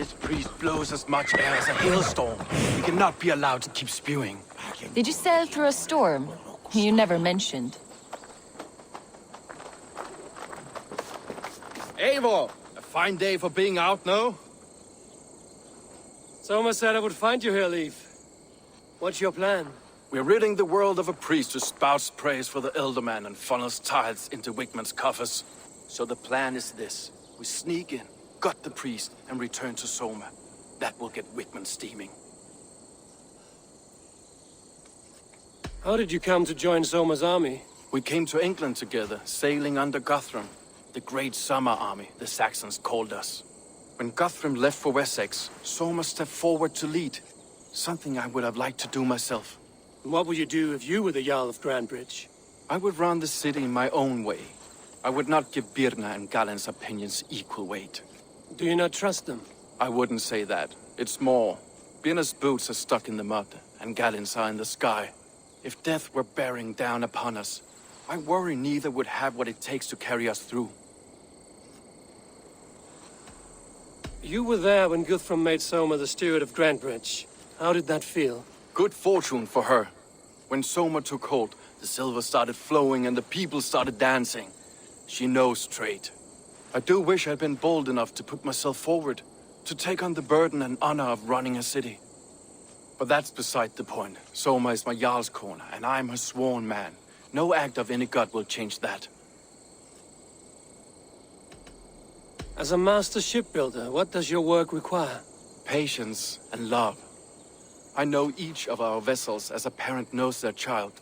This priest blows as much air as a hailstorm. We cannot be allowed to keep spewing. Did you sail through a storm? You never mentioned. Eivor! A fine day for being out, no? Soma said I would find you here, Leif. What's your plan? We're ridding the world of a priest who spouts praise for the Elderman and funnels tithes into Wigman's coffers. So the plan is this. We sneak in, gut the priest, and return to Soma. That will get Wigman steaming. How did you come to join Soma's army? We came to England together, sailing under Guthrum. The Great Summer Army, the Saxons called us. When Guthrum left for Wessex, Soma stepped forward to lead. Something I would have liked to do myself. And what would you do if you were the Jarl of Grandbridge? I would run the city in my own way. I would not give Birna and Galen's opinions equal weight. Do you not trust them? I wouldn't say that. It's more. Birna's boots are stuck in the mud, and Galen's are in the sky. If death were bearing down upon us, I worry neither would have what it takes to carry us through. You were there when Guthrum made Soma the steward of Grandbridge. How did that feel? Good fortune for her. When Soma took hold, the silver started flowing and the people started dancing. She knows trade. I do wish I'd been bold enough to put myself forward, to take on the burden and honor of running a city. But that's beside the point. Soma is my Jarl's corner, and I'm her sworn man. No act of any god will change that. As a master shipbuilder, what does your work require? Patience and love. I know each of our vessels as a parent knows their child.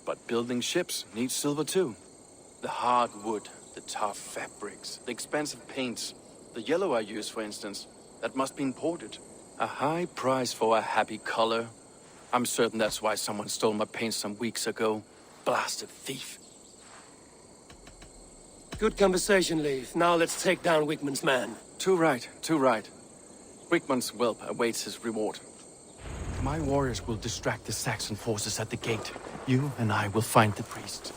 But building ships needs silver too. The hard wood, the tough fabrics, the expensive paints. The yellow I use, for instance, that must be imported. A high price for a happy color. I'm certain that's why someone stole my paint some weeks ago. Blasted thief. Good conversation, Leif. Now let's take down Wigman's man. Too right, too right. Wigman's whelp awaits his reward. My warriors will distract the Saxon forces at the gate. You and I will find the priest.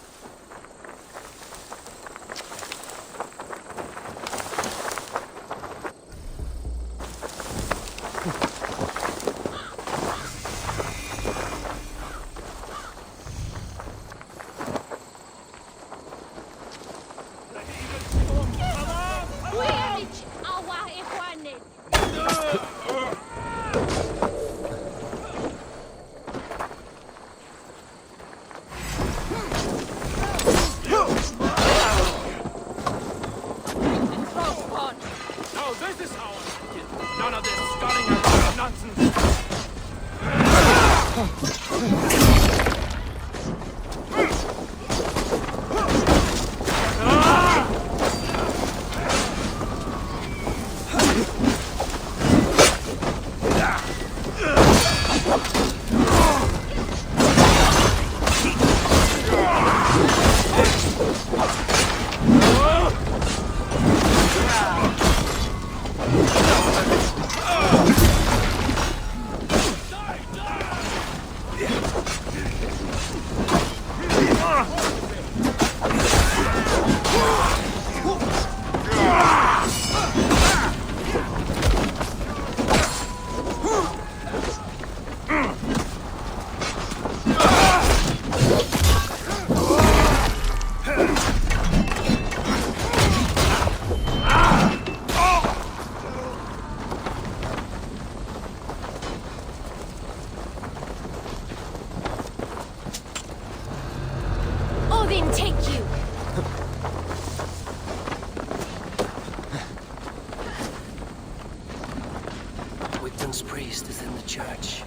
Priest is in the church.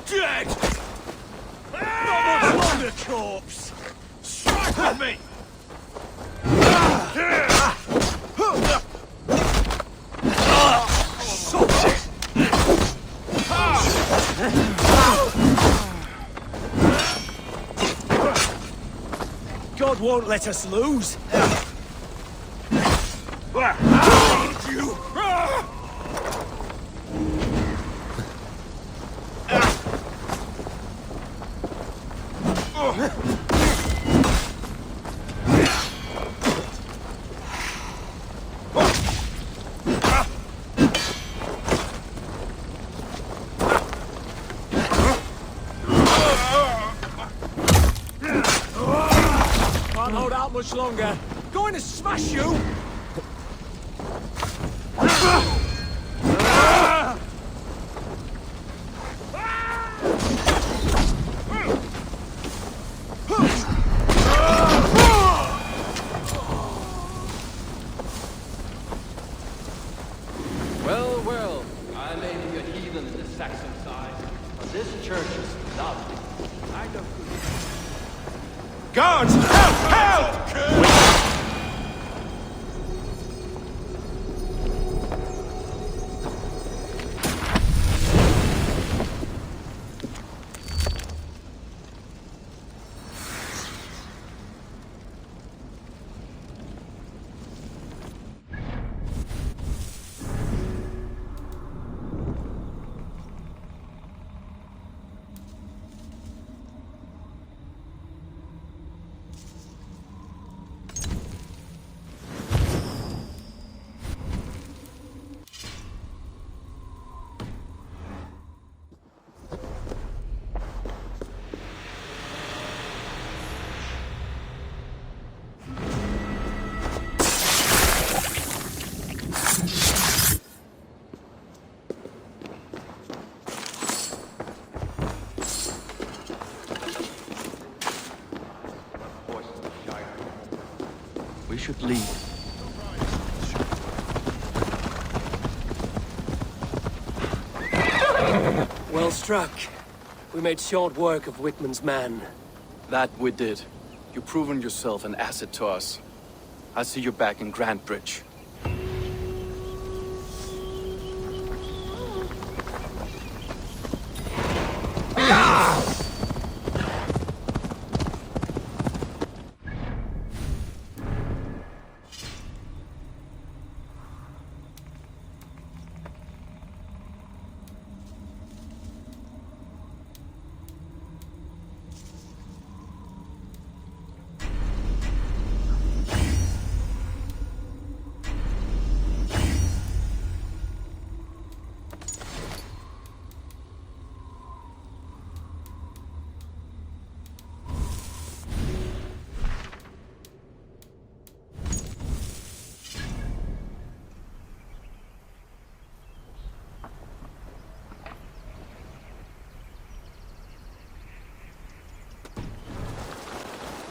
Dead! Not much longer, corpse! Strike on me! God won't let us lose. You! Can't hold out much longer. Going to smash you! Well, well, I may be a heathen to the Saxon side, but this church is lovely. Kind of good. Guards! Help! Help! We should leave. Well struck. We made short work of Wickman's man. That we did. You've proven yourself an asset to us. I see you back in Grantbridge.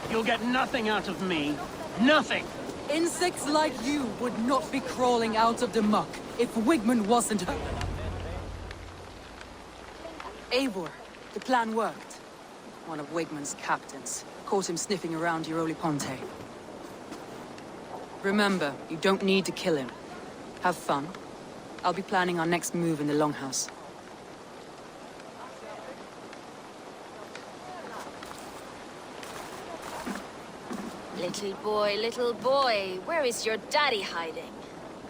You'll get nothing out of me. Nothing! Insects like you would not be crawling out of the muck if Wigman wasn't... Eivor, the plan worked. One of Wigman's captains caught him sniffing around Euroli Ponte. Remember, you don't need to kill him. Have fun. I'll be planning our next move in the Longhouse. Little boy, where is your daddy hiding?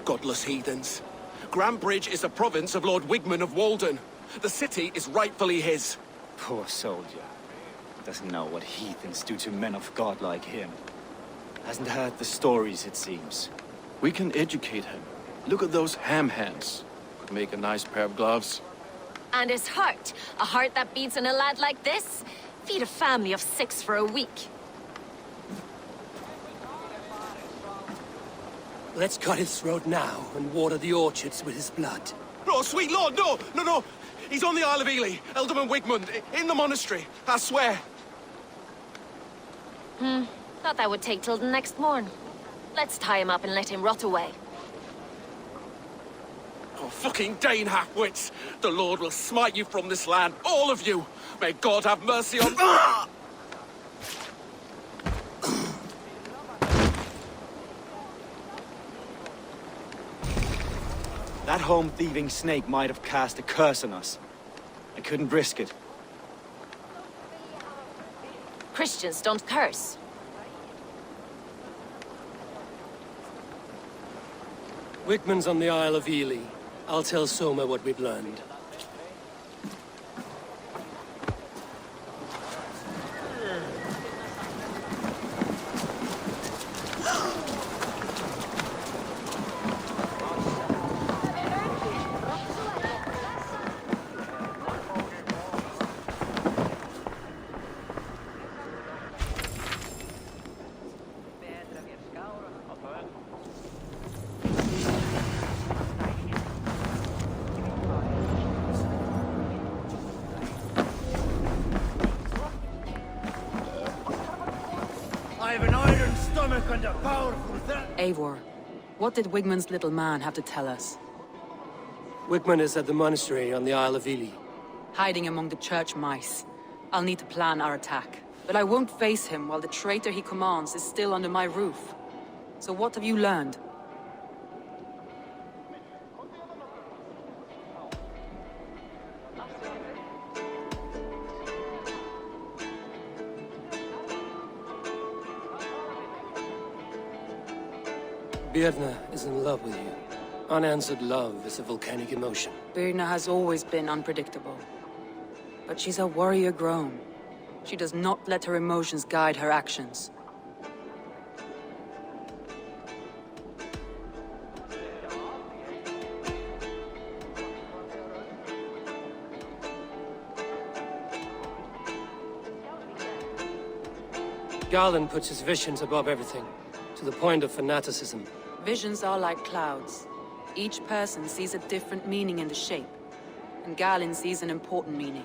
Godless heathens. Grantbridge is a province of Lord Wigman of Walden. The city is rightfully his. Poor soldier. Doesn't know what heathens do to men of God like him. Hasn't heard the stories, it seems. We can educate him. Look at those ham hands. Could make a nice pair of gloves. And his heart. A heart that beats in a lad like this? Feed a family of 6 for a week. Let's cut his throat now and water the orchards with his blood. Oh, sweet lord, no! No! He's on the Isle of Ely, Ealdorman Wigmund, in the monastery, I swear. Thought that would take till the next morn. Let's tie him up and let him rot away. Oh, fucking Dane half-wits! The Lord will smite you from this land, all of you! May God have mercy on... That home-thieving snake might have cast a curse on us. I couldn't risk it. Christians don't curse. Wickman's on the Isle of Ely. I'll tell Soma what we've learned. I have an iron stomach and a powerful Eivor, what did Wigmund's little man have to tell us? Wigmund is at the monastery on the Isle of Ely. Hiding among the church mice. I'll need to plan our attack. But I won't face him while the traitor he commands is still under my roof. So what have you learned? Birna is in love with you. Unanswered love is a volcanic emotion. Birna has always been unpredictable. But she's a warrior grown. She does not let her emotions guide her actions. Garland puts his visions above everything, to the point of fanaticism. Visions are like clouds. Each person sees a different meaning in the shape, and Galen sees an important meaning.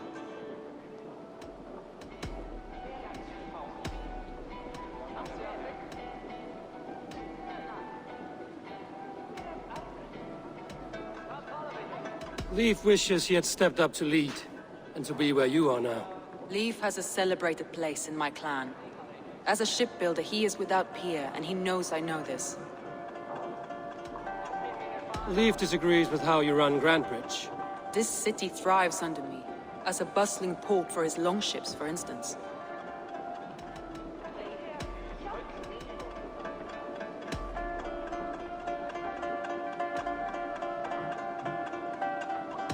Leif wishes he had stepped up to lead, and to be where you are now. Leif has a celebrated place in my clan. As a shipbuilder, he is without peer, and he knows I know this. Leif disagrees with how you run Grantebridge. This city thrives under me, as a bustling port for his longships, for instance.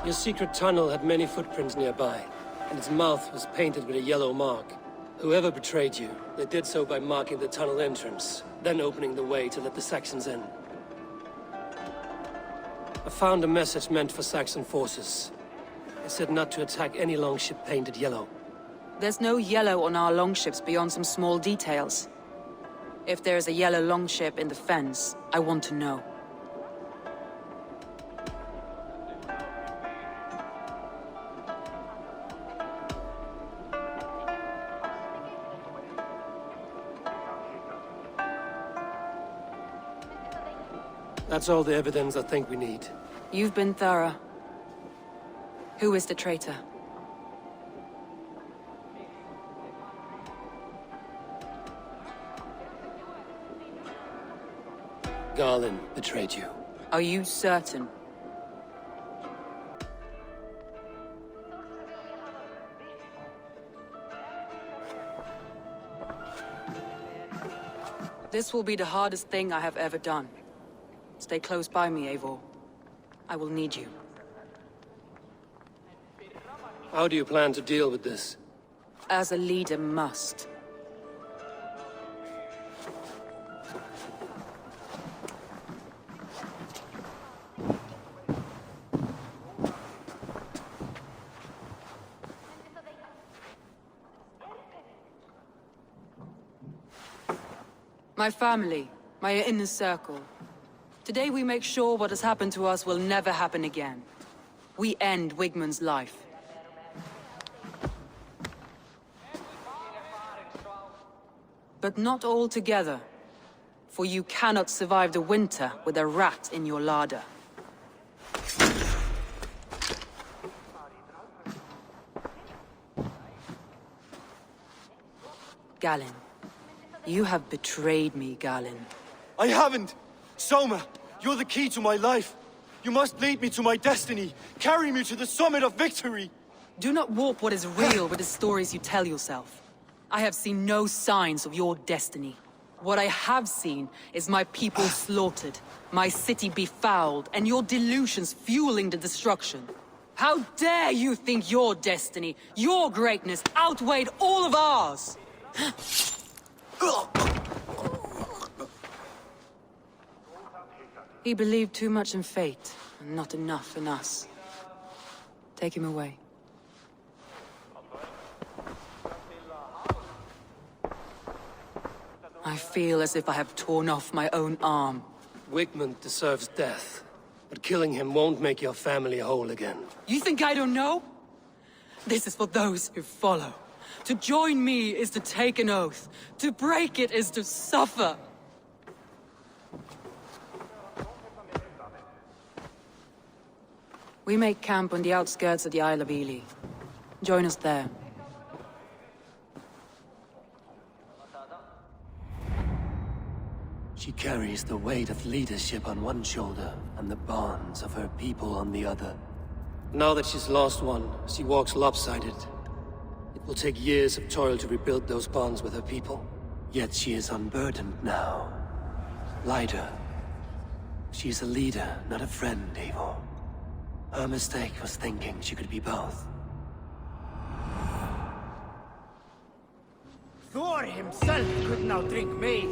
Your secret tunnel had many footprints nearby, and its mouth was painted with a yellow mark. Whoever betrayed you, they did so by marking the tunnel entrance, then opening the way to let the Saxons in. I found a message meant for Saxon forces. It said not to attack any longship painted yellow. There's no yellow on our longships beyond some small details. If there's a yellow longship in the fens, I want to know. That's all the evidence I think we need. You've been thorough. Who is the traitor? Garland betrayed you. Are you certain? This will be the hardest thing I have ever done. Stay close by me, Eivor. I will need you. How do you plan to deal with this? As a leader must. My family, my inner circle. Today we make sure what has happened to us will never happen again. We end Wigmund's life. But not all together. For you cannot survive the winter with a rat in your larder. Galen. You have betrayed me, Galen. I haven't! Soma, you're the key to my life. You must lead me to my destiny. Carry me to the summit of victory. Do not warp what is real with the stories you tell yourself. I have seen no signs of your destiny. What I have seen is my people slaughtered, my city befouled, and your delusions fueling the destruction. How dare you think your destiny, your greatness, outweighed all of ours? He believed too much in fate, and not enough in us. Take him away. I feel as if I have torn off my own arm. Wigmund deserves death, but killing him won't make your family whole again. You think I don't know? This is for those who follow. To join me is to take an oath. To break it is to suffer. We make camp on the outskirts of the Isle of Ely. Join us there. She carries the weight of leadership on one shoulder and the bonds of her people on the other. Now that she's lost one, she walks lopsided. It will take years of toil to rebuild those bonds with her people. Yet she is unburdened now. Lighter. She is a leader, not a friend, Eivor. Her mistake was thinking she could be both. Thor himself could not drink me.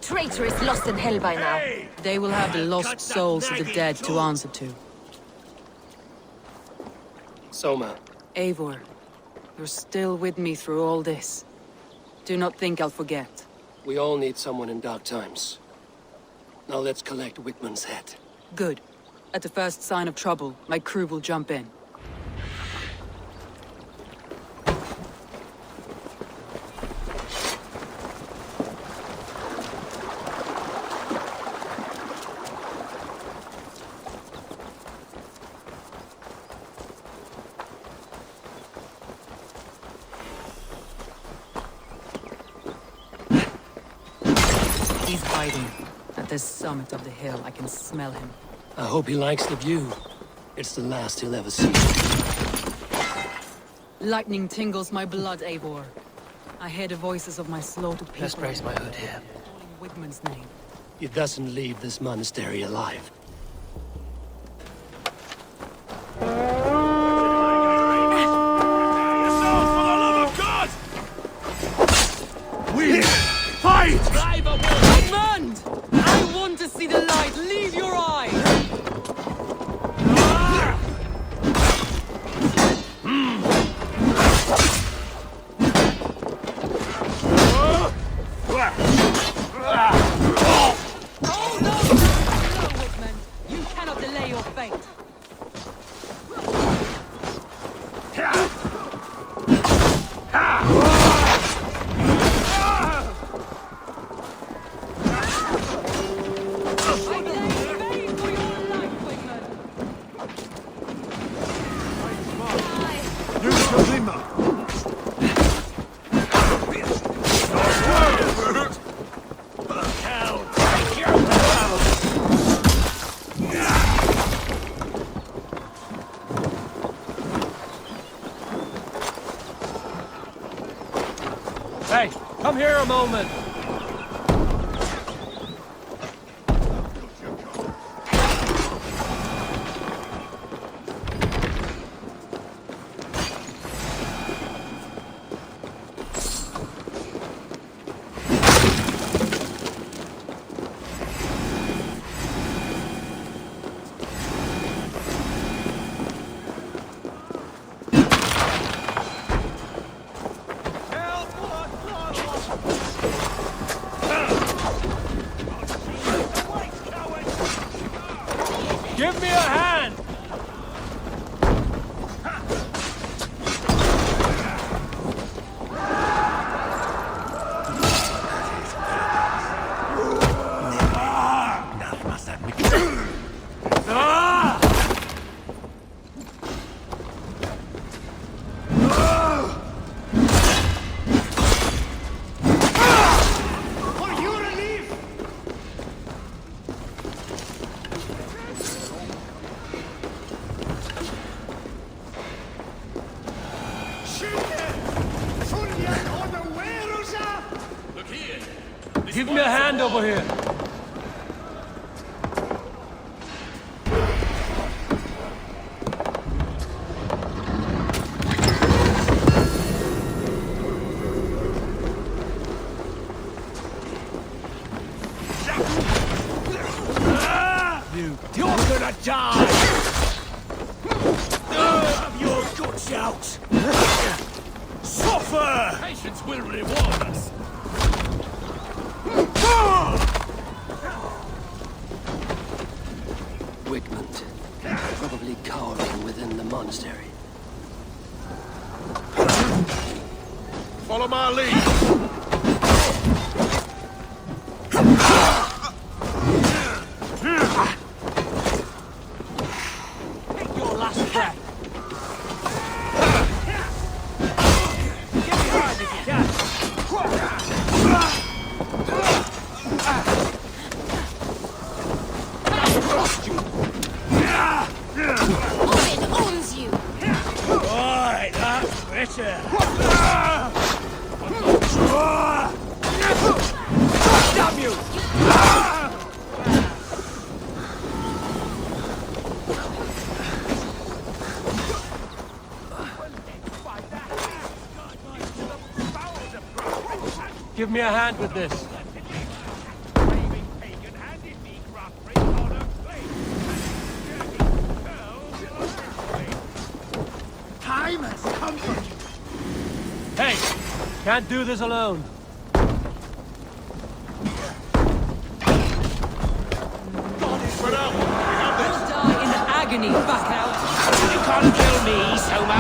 Traitor is lost in hell by now. They will have the lost souls of the dead to answer to. Soma. Eivor, you're still with me through all this. Do not think I'll forget. We all need someone in dark times. Now let's collect Wickman's head. Good. At the first sign of trouble, my crew will jump in. He's hiding. At the summit of the hill, I can smell him. I hope he likes the view. It's the last he'll ever see. Lightning tingles my blood, Eivor. I hear the voices of my slaughtered people. Let's raise my hood here. Calling Wigman's name. He doesn't leave this monastery alive. Command! I want to see the light! Leave your eyes! Oh no! No, Wigman! You cannot delay your fate! Hey, come here a moment. Give me a hand over here. You're gonna die! Have your guts out! Suffer! Patience will reward us! Wigmund, probably cowering within the monastery. Follow my lead! Give me a hand with this. Time has come for you. Hey, can't do this alone. Die in agony, back out. You can't kill me, Soma.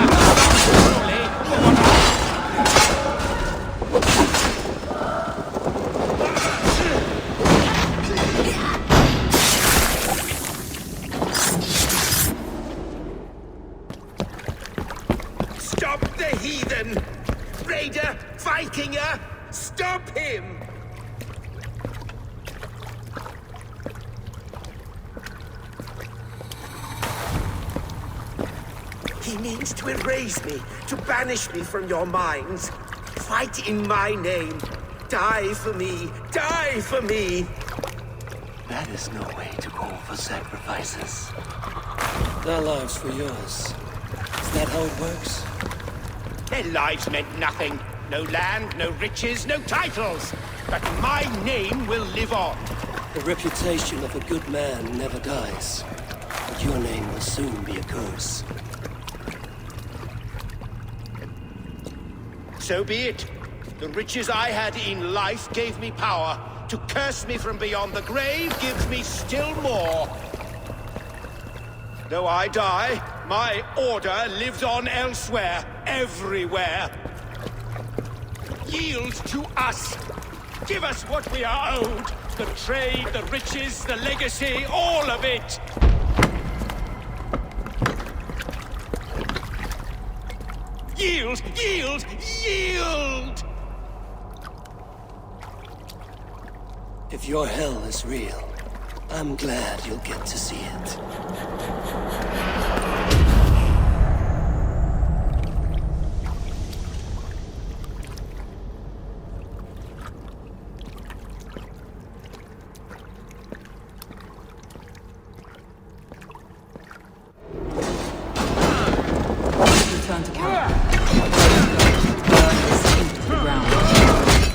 Stop the heathen! Raider! Vikinger! Stop him! He means to erase me, to banish me from your minds. Fight in my name. Die for me. Die for me. That is no way to call for sacrifices. Their lives for yours. Is that how it works? Their lives meant nothing. No land, no riches, no titles. But my name will live on. The reputation of a good man never dies. But your name will soon be a curse. So be it. The riches I had in life gave me power. To curse me from beyond the grave gives me still more. Though I die, my order lives on elsewhere, everywhere. Yield to us. Give us what we are owed. The trade, the riches, the legacy, all of it. Yield! Yield! Yield! If your hell is real, I'm glad you'll get to see it. Return to camp. Burn this into the ground.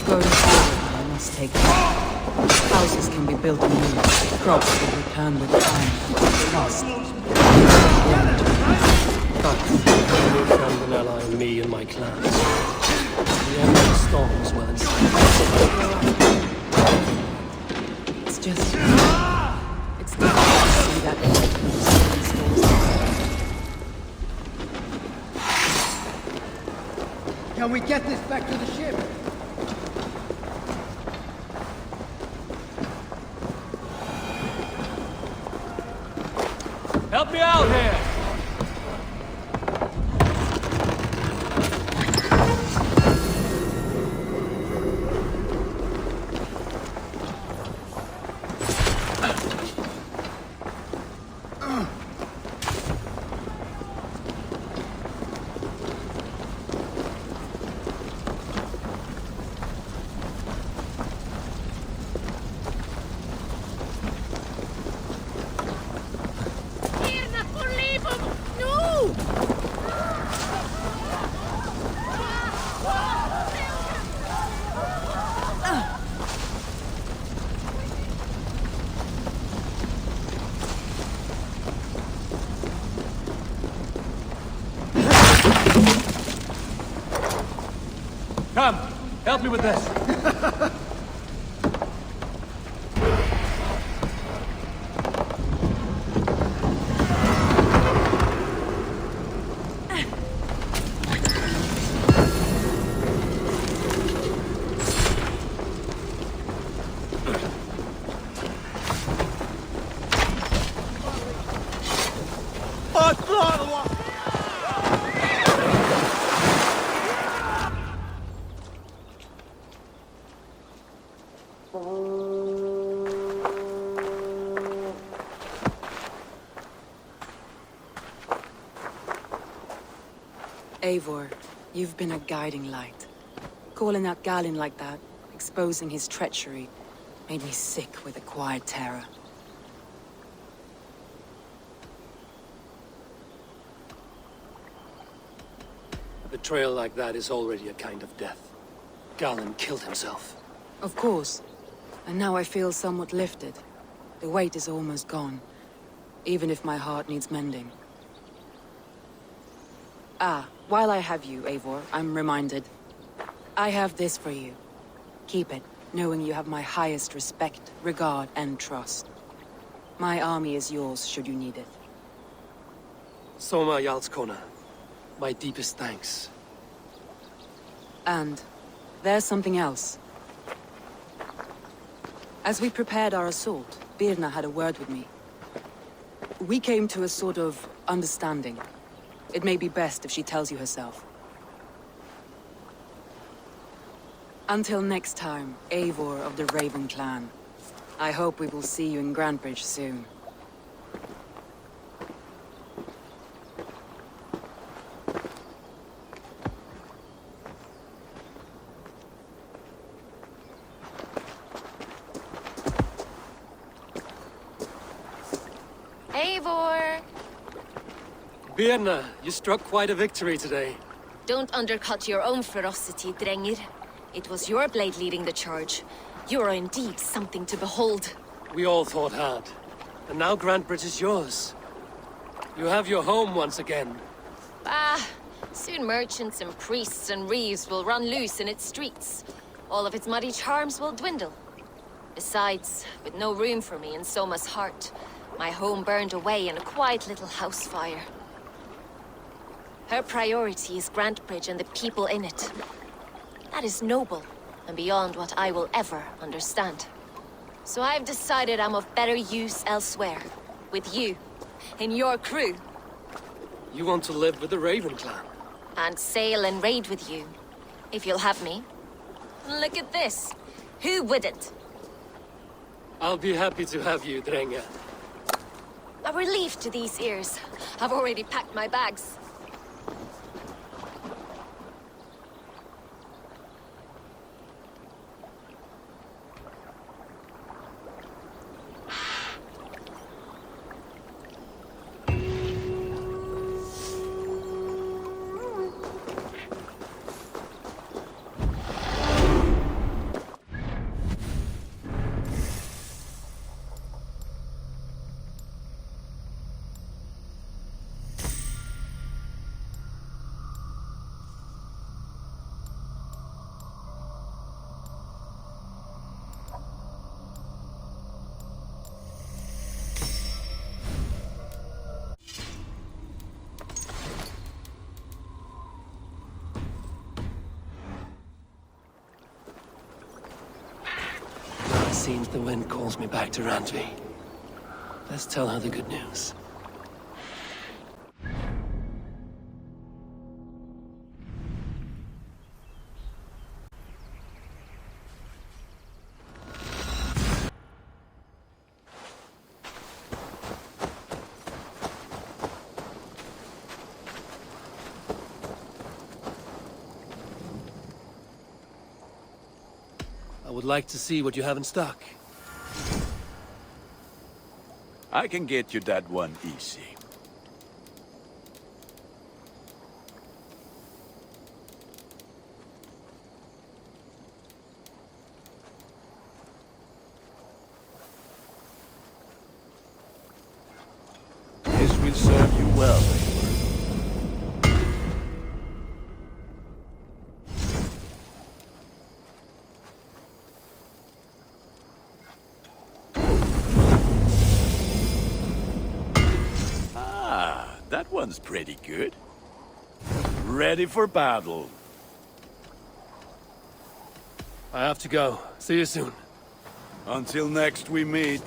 Going forward, I must take care. Houses can be built anew. Crops will return with time and trust. But your friend and ally in me and my clans. The end of the storms will It's just... It's difficult to see that light in the storms. Can we get this back to the ship? Help me out here! Come, help me with this. Eivor, you've been a guiding light. Calling out Galin like that, exposing his treachery, made me sick with a quiet terror. A betrayal like that is already a kind of death. Galin killed himself. Of course. And now I feel somewhat lifted. The weight is almost gone, even if my heart needs mending. Ah, while I have you, Eivor, I'm reminded. I have this for you. Keep it, knowing you have my highest respect, regard, and trust. My army is yours, should you need it. Soma Jarlskona. My deepest thanks. And there's something else. As we prepared our assault, Birna had a word with me. We came to a sort of understanding. It may be best if she tells you herself. Until next time, Eivor of the Raven Clan. I hope we will see you in Grantebridge soon. Eivor! Birna, you struck quite a victory today. Don't undercut your own ferocity, Drengir. It was your blade leading the charge. You are indeed something to behold. We all fought hard. And now Grantebridge is yours. You have your home once again. Ah, soon merchants and priests and reeves will run loose in its streets. All of its muddy charms will dwindle. Besides, with no room for me in Soma's heart, my home burned away in a quiet little house fire. Her priority is Grantebridge and the people in it. That is noble, and beyond what I will ever understand. So I've decided I'm of better use elsewhere. With you. In your crew. You want to live with the Raven Clan? And sail and raid with you. If you'll have me. Look at this. Who wouldn't? I'll be happy to have you, Drenge. A relief to these ears. I've already packed my bags. Seems the wind calls me back to Randvi. Let's tell her the good news. I would like to see what you have in stock. I can get you that one easy. This will serve you well, Eivor. one's pretty good. Ready for battle. I have to go. See you soon. Until next we meet.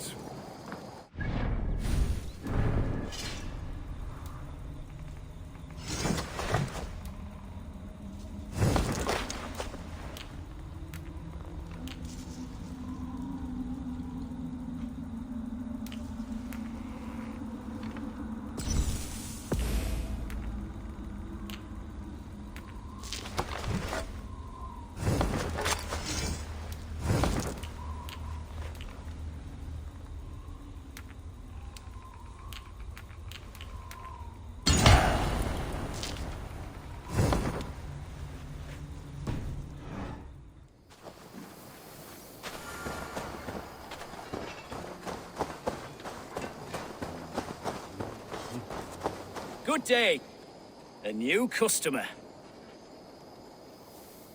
Good day. A new customer.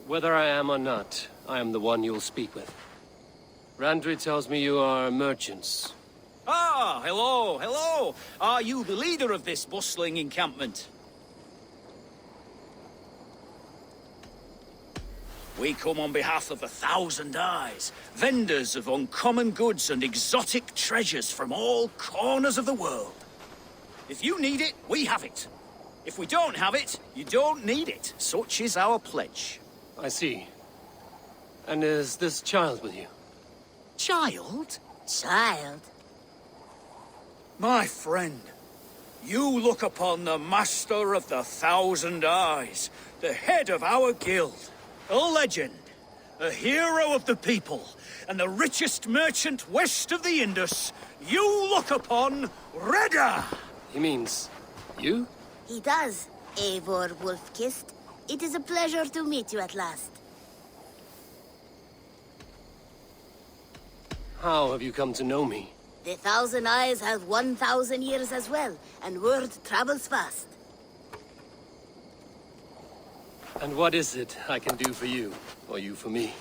Whether I am or not, I am the one you'll speak with. Randri tells me you are merchants. Ah, hello, hello. Are you the leader of this bustling encampment? We come on behalf of 1,000 Eyes, vendors of uncommon goods and exotic treasures from all corners of the world. If you need it, we have it. If we don't have it, you don't need it. Such is our pledge. I see. And is this child with you? Child? Child? My friend, you look upon the master of the 1,000 Eyes, the head of our guild, a legend, a hero of the people, and the richest merchant west of the Indus. You look upon Reda! He means... you? He does, Eivor Wolf-Kissed. It is a pleasure to meet you at last. How have you come to know me? The 1,000 Eyes have 1,000 years as well, and word travels fast. And what is it I can do for you, or you for me?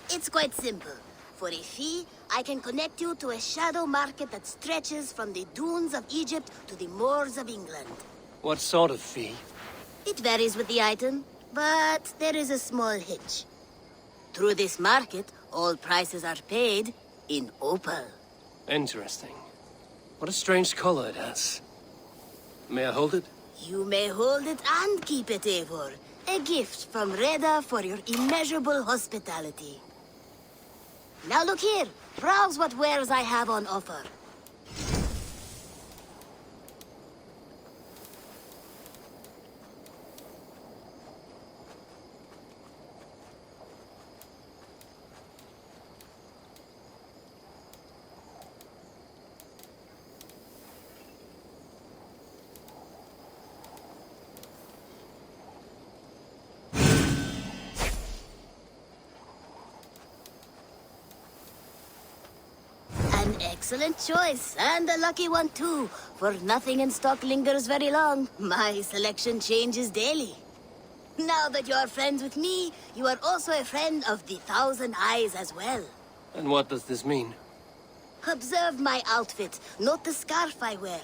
It's quite simple. For a fee, I can connect you to a shadow market that stretches from the dunes of Egypt to the moors of England. What sort of fee? It varies with the item, but there is a small hitch. Through this market, all prices are paid in opal. Interesting. What a strange color it has. May I hold it? You may hold it and keep it, Eivor. A gift from Reda for your immeasurable hospitality. Now look here. Browse what wares I have on offer. Excellent choice, and a lucky one too, for nothing in stock lingers very long. My selection changes daily. Now that you're friends with me, you are also a friend of the 1,000 Eyes as well. And what does this mean? Observe my outfit, note the scarf I wear.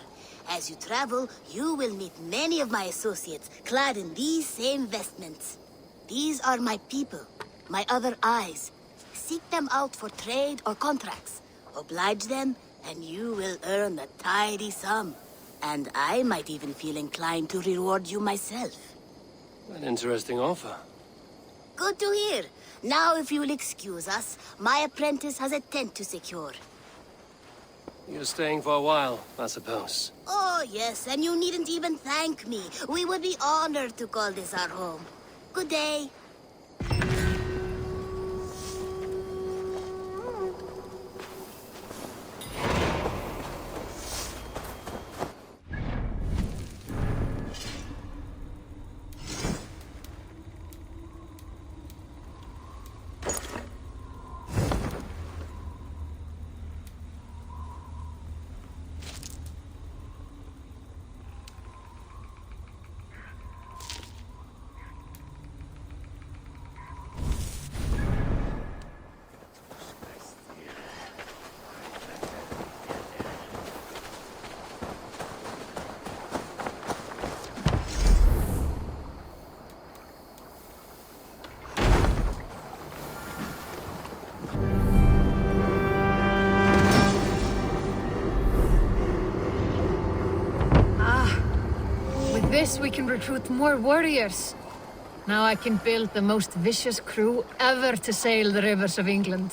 As you travel, you will meet many of my associates, clad in these same vestments. These are my people, my other eyes. Seek them out for trade or contracts. Oblige them, and you will earn a tidy sum. And I might even feel inclined to reward you myself. An interesting offer. Good to hear. Now, if you will excuse us, my apprentice has a tent to secure. You're staying for a while, I suppose. Oh, yes, and you needn't even thank me. We would be honored to call this our home. Good day. this, we can recruit more warriors. Now I can build the most vicious crew ever to sail the rivers of England.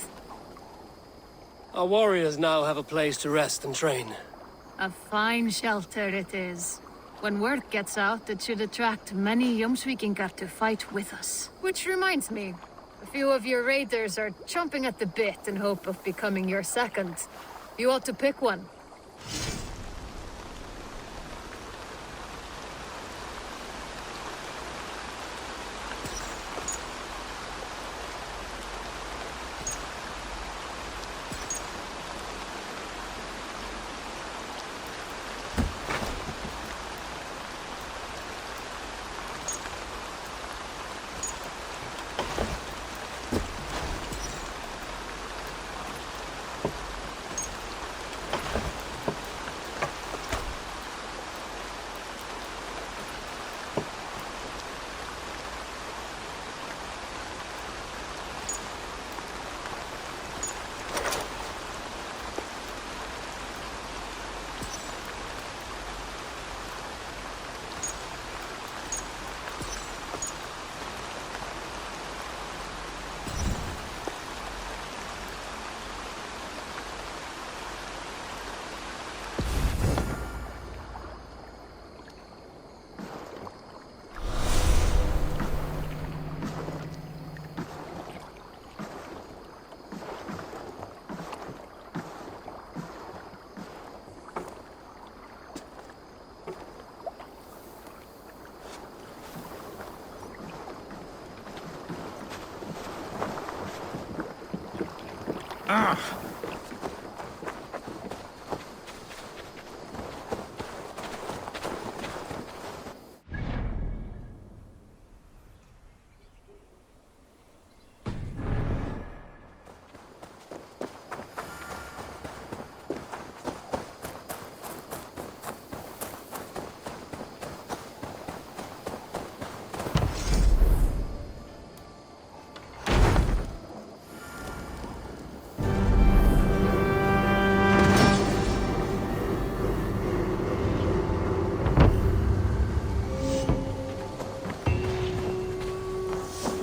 Our warriors now have a place to rest and train. A fine shelter it is. When word gets out, it should attract many Jomsvikingar to fight with us. Which reminds me, a few of your raiders are chomping at the bit in hope of becoming your second. You ought to pick one.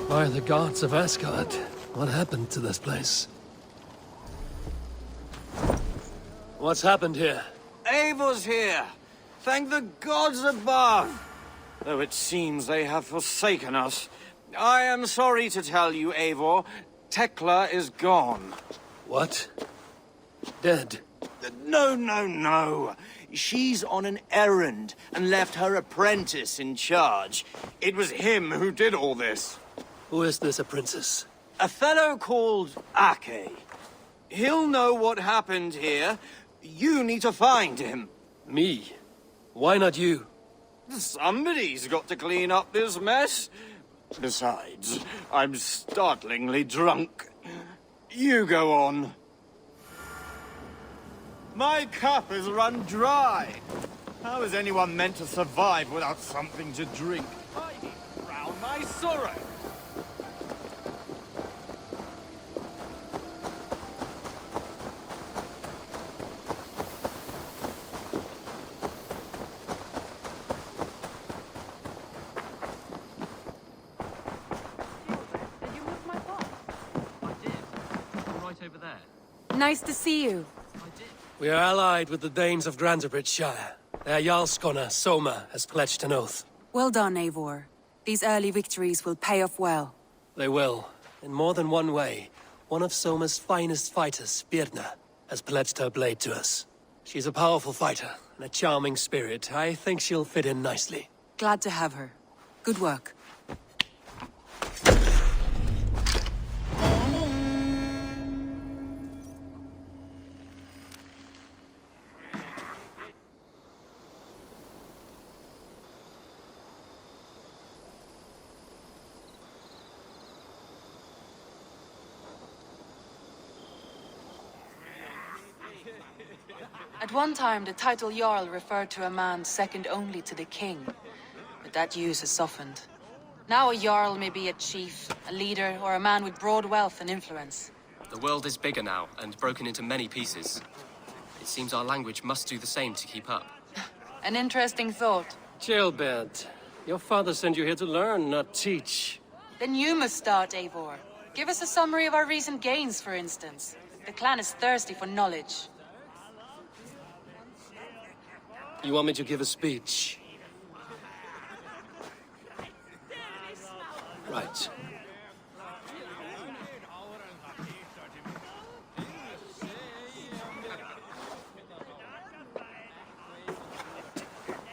By the gods of Asgard, what happened to this place? What's happened here? Eivor's here! Thank the gods above! Though it seems they have forsaken us. I am sorry to tell you, Eivor, Tekla is gone. What? Dead? No. She's on an errand and left her apprentice in charge. It was him who did all this. Who is this apprentice? A fellow called Ake. He'll know what happened here. You need to find him. Me? Why not you? Somebody's got to clean up this mess. Besides, I'm startlingly drunk. You go on. My cup has run dry. How is anyone meant to survive without something to drink? I need to drown my sorrow. Nice to see you. We are allied with the Danes of Grantebridgeshire. Their Jarlskona, Soma, has pledged an oath. Well done, Eivor. These early victories will pay off well. They will. In more than one way. One of Soma's finest fighters, Birna, has pledged her blade to us. She's a powerful fighter and a charming spirit. I think she'll fit in nicely. Glad to have her. Good work. At one time, the title Jarl referred to a man second only to the king. But that use has softened. Now a Jarl may be a chief, a leader, or a man with broad wealth and influence. The world is bigger now, and broken into many pieces. It seems our language must do the same to keep up. An interesting thought. Jailbird, your father sent you here to learn, not teach. Then you must start, Eivor. Give us a summary of our recent gains, for instance. The clan is thirsty for knowledge. You want me to give a speech? Right.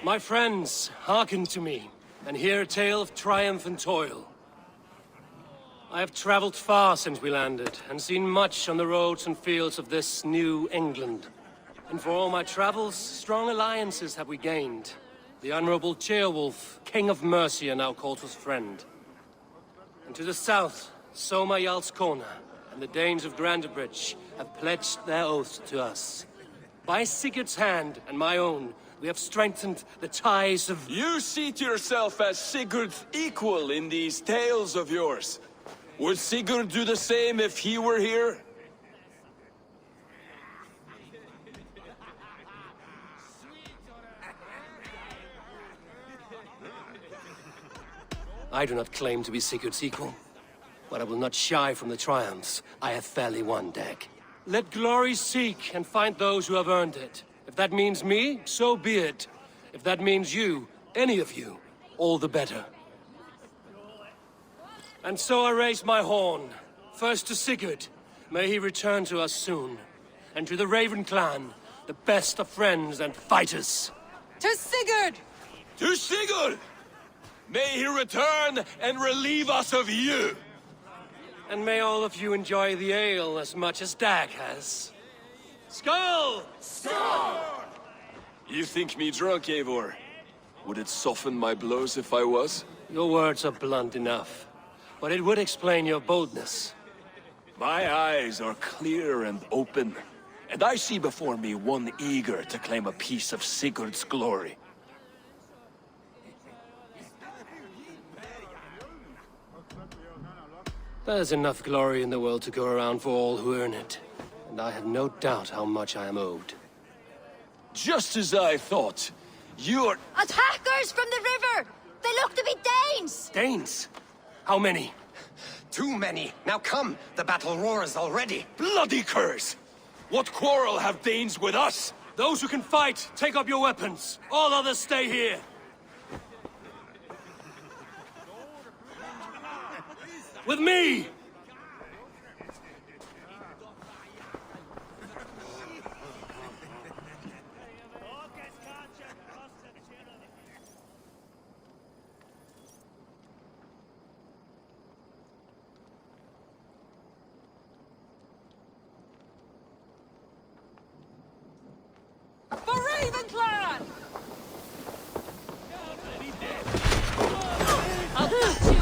My friends, hearken to me, and hear a tale of triumph and toil. I have traveled far since we landed, and seen much on the roads and fields of this new England. And for all my travels, strong alliances have we gained. The Honorable Ceolwulf, King of Mercia, now calls us friend. And to the south, Soma Jarl's Corner, and the Danes of Grandebridge have pledged their oath to us. By Sigurd's hand, and my own, we have strengthened the ties of... You seat yourself as Sigurd's equal in these tales of yours. Would Sigurd do the same if he were here? I do not claim to be Sigurd's equal, but I will not shy from the triumphs I have fairly won, Dag. Let glory seek and find those who have earned it. If that means me, so be it. If that means you, any of you, all the better. And so I raise my horn. First to Sigurd, may he return to us soon. And to the Raven clan, the best of friends and fighters. To Sigurd! To Sigurd! May he return and relieve us of you! And may all of you enjoy the ale as much as Dag has. Skull! Skull! You think me drunk, Eivor? Would it soften my blows if I was? Your words are blunt enough, but it would explain your boldness. My eyes are clear and open, and I see before me one eager to claim a piece of Sigurd's glory. There's enough glory in the world to go around for all who earn it, and I have no doubt how much I am owed. Just as I thought. You're... Attackers from the river! They look to be Danes! Danes? How many? Too many. Now come, the battle roars already. Bloody curse! What quarrel have Danes with us? Those who can fight, take up your weapons. All others stay here. With me! For Raven clan! I'll cut you!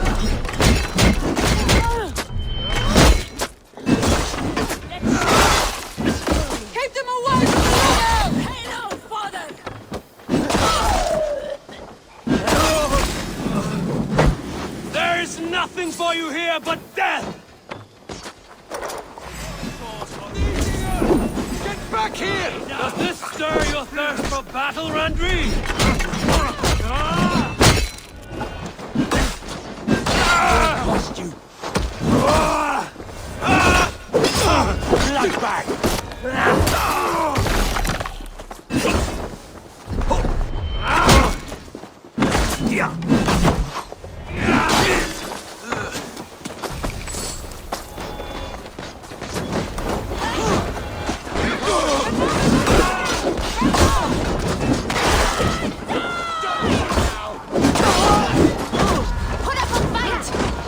Keep them away from the river! Hello, father! There is nothing for you here but death! Get back here! Does this stir your thirst for battle, Randri? Lost you. Bloodbag!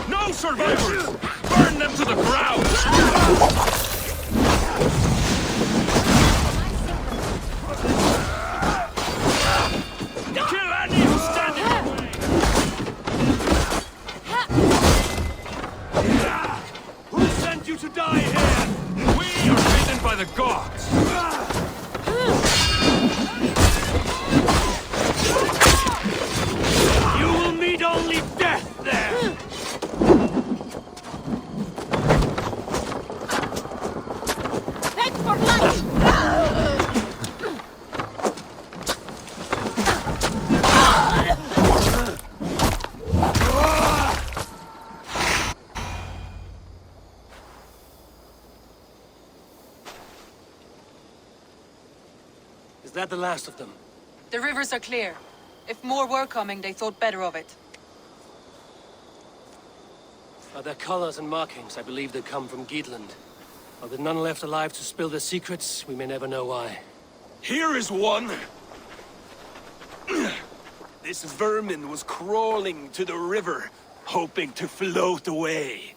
No survivors! Burn them to the ground! Kill any who stand in the way! Who sent you to die here? We are bidden by the gods! You will meet only death there! Beg for life! that the last of them? The rivers are clear. If more were coming, they thought better of it. By their colors and markings, I believe they come from Geatland. Are there none left alive to spill their secrets? We may never know why. Here is one! This vermin was crawling to the river, hoping to float away.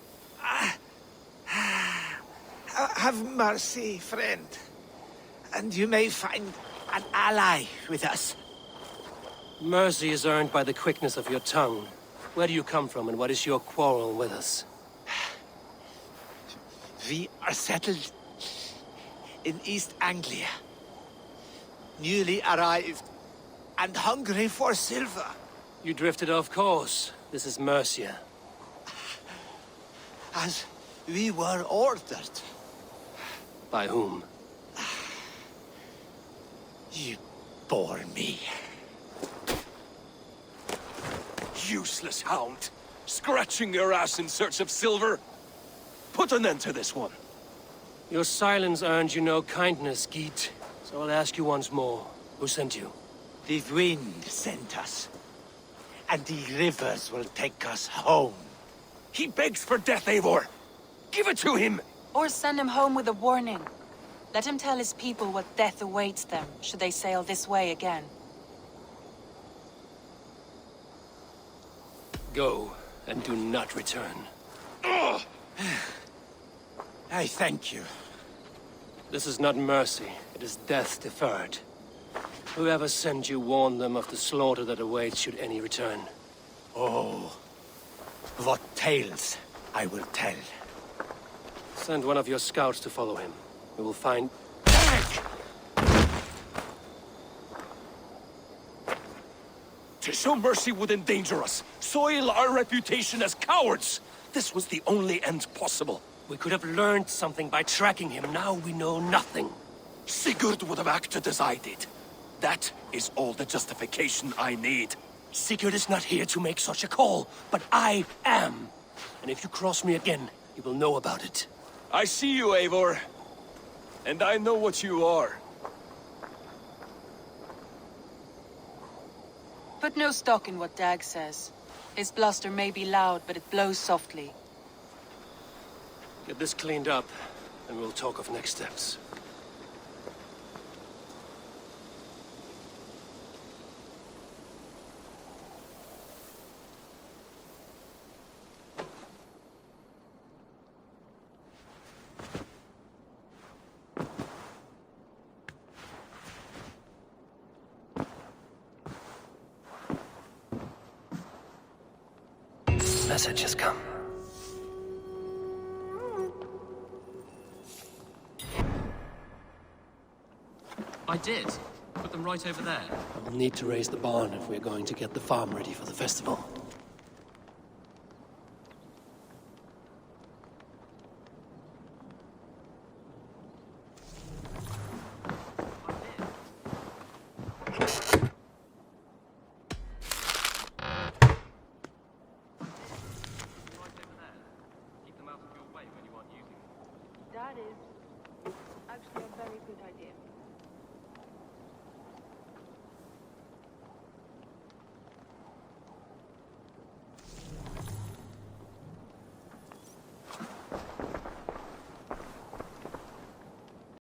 Have mercy, friend. And you may find an ally with us. Mercy is earned by the quickness of your tongue. Where do you come from, and what is your quarrel with us? We are settled in East Anglia. Newly arrived, and hungry for silver. You drifted off course. This is Mercia. As we were ordered. By whom? You bore me. Useless hound! Scratching your ass in search of silver! Put an end to this one! Your silence earned you no kindness, Geet. So I'll ask you once more. Who sent you? The wind sent us. And the rivers will take us home. He begs for death, Eivor! Give it to him! Or send him home with a warning. Let him tell his people what death awaits them, should they sail this way again. Go, and do not return. I thank you. This is not mercy, it is death deferred. Whoever sent you warned them of the slaughter that awaits should any return. Oh, what tales I will tell. Send one of your scouts to follow him. We will find... To show mercy would endanger us, soil our reputation as cowards. This was the only end possible. We could have learned something by tracking him. Now we know nothing. Sigurd would have acted as I did. That is all the justification I need. Sigurd is not here to make such a call, but I am. And if you cross me again, you will know about it. I see you, Eivor. And I know what you are. Put no stock in what Dag says. His bluster may be loud, but it blows softly. Get this cleaned up, and we'll talk of next steps. Message has come. I did. Put them right over there. We'll need to raise the barn if we're going to get the farm ready for the festival.